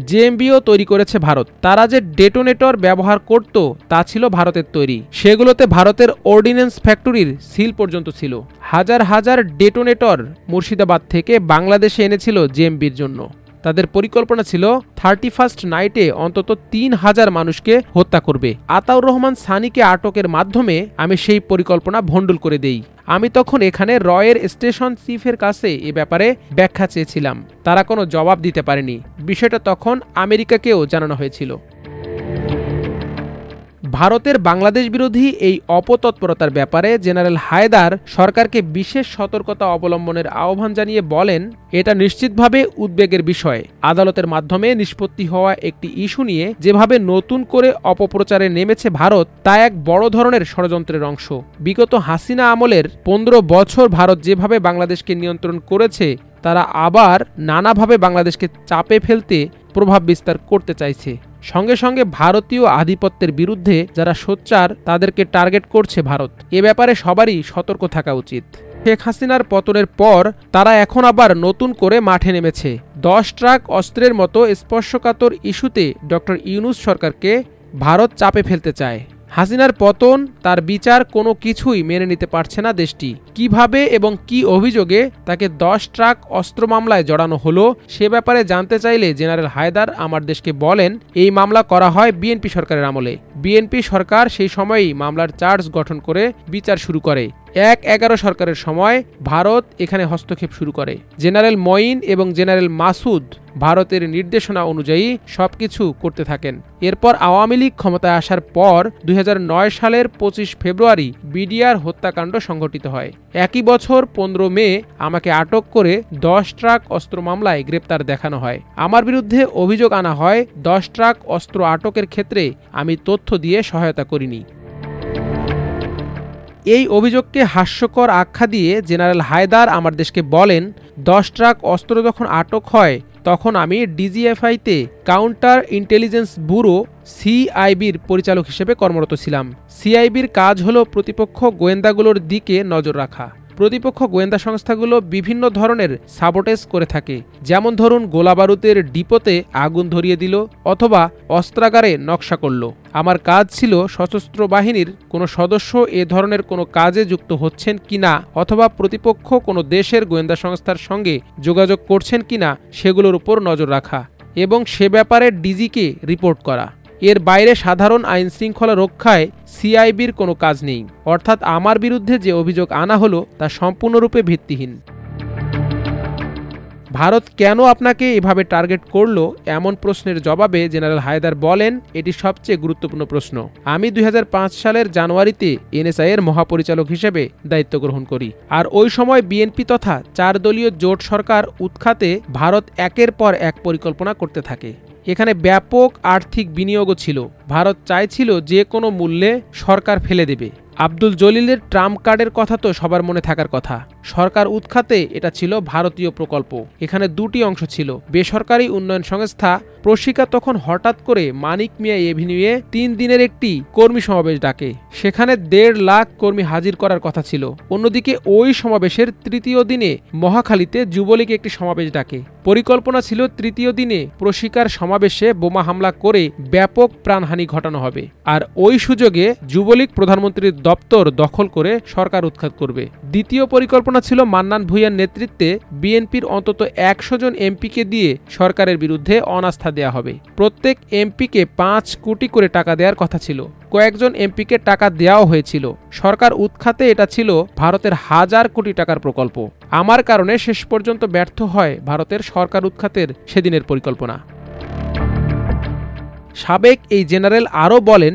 জেএমবিও তৈরি করেছে ভারত। তারা যে ডেটোনেটর ব্যবহার করত তা ছিল ভারতের তৈরি। সেগুলোতে ভারতের অর্ডিন্যান্স ফ্যাক্টরির সিল পর্যন্ত ছিল। হাজার হাজার ডেটোনেটর মুর্শিদাবাদ থেকে বাংলাদেশে এনেছিল জেএমবির জন্য। তাদের পরিকল্পনা ছিল 31st নাইটে অন্তত 3000 মানুষকে হত্যা করবে। আতাউর রহমান সানিকে আটকের মাধ্যমে আমি সেই পরিকল্পনা ভণ্ডুল করে দেই। আমি তখন এখানে রয়ের স্টেশন চিফের কাছে এ ব্যাপারে ব্যাখ্যা চেয়েছিলাম। তারা কোনো জবাব দিতে পারেনি। বিষয়টা তখন আমেরিকাকেও জানানো হয়েছিল। ভারতের বাংলাদেশ বিরোধী এই অপতৎপরতার ব্যাপারে জেনারেল হায়দার সরকারকে বিশেষ সতর্কতা অবলম্বনের আহ্বান জানিয়ে বলেন, এটা নিশ্চিতভাবে উদ্বেগের বিষয়। আদালতের মাধ্যমে নিষ্পত্তি হওয়া একটি ইস্যু নিয়ে যেভাবে নতুন করে অপপ্রচারে নেমেছে ভারত, তা এক বড় ধরনের ষড়যন্ত্রের অংশ। বিগত হাসিনা আমলের 15 বছর ভারত যেভাবে বাংলাদেশকে নিয়ন্ত্রণ করেছে, তারা আবার নানাভাবে বাংলাদেশকে চাপে ফেলতে প্রভাব বিস্তার করতে চাইছে। সঙ্গে সঙ্গে ভারতীয় আধিপত্যের বিরুদ্ধে যারা সোচ্চার তাদেরকে টার্গেট করছে ভারত। এ ব্যাপারে সবারই সতর্ক থাকা উচিত। শেখ হাসিনার পতনের পর তারা এখন আবার নতুন করে মাঠে নেমেছে। 10 ট্রাক অস্ত্রের মতো স্পর্শকাতর ইস্যুতে ডক্টর ইউনূস সরকারকে ভারত চাপে ফেলতে চায়। হাসিনার পতন, তার বিচার, কোনো কিছুই মেনে নিতে পারছে না দেশটি। কিভাবে এবং কি অভিযোগে তাকে 10 ট্রাক অস্ত্র মামলায় জড়ানো হলো সে ব্যাপারে জানতে চাইলে জেনারেল হায়দার আমার দেশকে বলেন, এই মামলা করা হয় বিএনপি সরকারের আমলে। বিএনপি সরকার সেই সময়েই মামলার চার্জ গঠন করে বিচার শুরু করে। 1-11 সরকারের সময় ভারত এখানে হস্তক্ষেপ শুরু করে। জেনারেল মঈন এবং জেনারেল মাসুদ ভারতের নির্দেশনা অনুযায়ী সবকিছু করতে থাকেন। এরপর আওয়ামী লীগ ক্ষমতায় আসার পর 2009 সালের 25 ফেব্রুয়ারি বিডিআর হত্যাকাণ্ড সংঘটিত হয়। একই বছর 15 মে আমাকে আটক করে 10 ট্রাক অস্ত্র মামলায় গ্রেপ্তার দেখানো হয়। আমার বিরুদ্ধে অভিযোগ আনা হয় 10 ট্রাক অস্ত্র আটকের ক্ষেত্রে আমি তথ্য দিয়ে সহায়তা করিনি। এই অভিযোগকে হাস্যকর আখ্যা দিয়ে জেনারেল হায়দার আমার দেশকে বলেন, 10 ট্রাক অস্ত্র যখন আটক হয় তখন আমি ডিজিএফআইতে কাউন্টার ইন্টেলিজেন্স ব্যুরো সিআইবির পরিচালক হিসেবে কর্মরত ছিলাম। সিআইবির কাজ হলো প্রতিপক্ষ গোয়েন্দাগুলোর দিকে নজর রাখা। প্রতিপক্ষ গোয়েন্দা সংস্থাগুলো বিভিন্ন ধরনের সাবোটেজ করে থাকে। যেমন ধরুন, গোলাবারুদের ডিপোতে আগুন ধরিয়ে দিল অথবা অস্ত্রাগারে নকশা করল। আমার কাজ ছিল সশস্ত্র বাহিনীর কোনো সদস্য এ ধরনের কোনো কাজে যুক্ত হচ্ছেন কিনা অথবা প্রতিপক্ষ কোনো দেশের গোয়েন্দা সংস্থার সঙ্গে যোগাযোগ করছেন কিনা সেগুলোর উপর নজর রাখা এবং সে ব্যাপারে ডিজিকে রিপোর্ট করা। এর বাইরে সাধারণ আইন শৃঙ্খলা রক্ষায় সিআইবির কোনো কাজ নেই। অর্থাৎ আমার বিরুদ্ধে যে অভিযোগ আনা হলো তা সম্পূর্ণরূপে ভিত্তিহীন। ভারত কেন আপনাকে এভাবে টার্গেট করলো এমন প্রশ্নের জবাবে জেনারেল হায়দার বলেন, এটি সবচেয়ে গুরুত্বপূর্ণ প্রশ্ন। আমি 2005 সালের জানুয়ারিতে এনএসআই এর মহাপরিচালক হিসেবে দায়িত্ব গ্রহণ করি। আর ওই সময় বিএনপি তথা 4 দলীয় জোট সরকার উৎখাতে ভারত একের পর এক পরিকল্পনা করতে থাকে। এখানে ব্যাপক আর্থিক বিনিয়োগও ছিল। ভারত চাইছিল যে কোনো মূল্যে সরকার ফেলে দেবে। আব্দুল জলিলের ট্রাম্প কার্ডের কথা তো সবার মনে থাকার কথা। সরকার উৎখাতে এটা ছিল ভারতীয় প্রকল্প। এখানে 2টি অংশ ছিল। বেসরকারি উন্নয়ন সংস্থা প্রশিকা তখন হঠাৎ করে মানিক মিয়া এভিনিউয়ে 3 দিনের একটি কর্মী সমাবেশ ডাকে। সেখানে 1.5 লাখ কর্মী হাজির করার কথা ছিল। অন্যদিকে ওই সমাবেশের 3য় দিনে মহাখালীতে যুবলীগ একটি সমাবেশ ডাকে। পরিকল্পনা ছিল 3য় দিনে প্রশিকার সমাবেশে বোমা হামলা করে ব্যাপক প্রাণহানি ঘটানো হবে। আর ওই সুযোগে যুবলীগ প্রধানমন্ত্রীর দপ্তর দখল করে সরকার উৎখাত করবে। দ্বিতীয় পরিকল্পনা ছিল মান্নান ভূঁইয়ার নেতৃত্বে বিএনপির অন্তত 100 জন এমপিকে দিয়ে সরকারের বিরুদ্ধে অনাস্থা দেয়া হবে। প্রত্যেক এমপিকে 5 কোটি করে টাকা দেওয়ার কথা ছিল। কয়েকজন এমপিকে টাকা দেওয়াও হয়েছিল। সরকার উৎখাতে এটা ছিল ভারতের 1000 কোটি টাকার প্রকল্প। আমার কারণে শেষ পর্যন্ত ব্যর্থ হয় ভারতের সরকার উৎখাতের সেদিনের পরিকল্পনা। সাবেক এই জেনারেল আরও বলেন,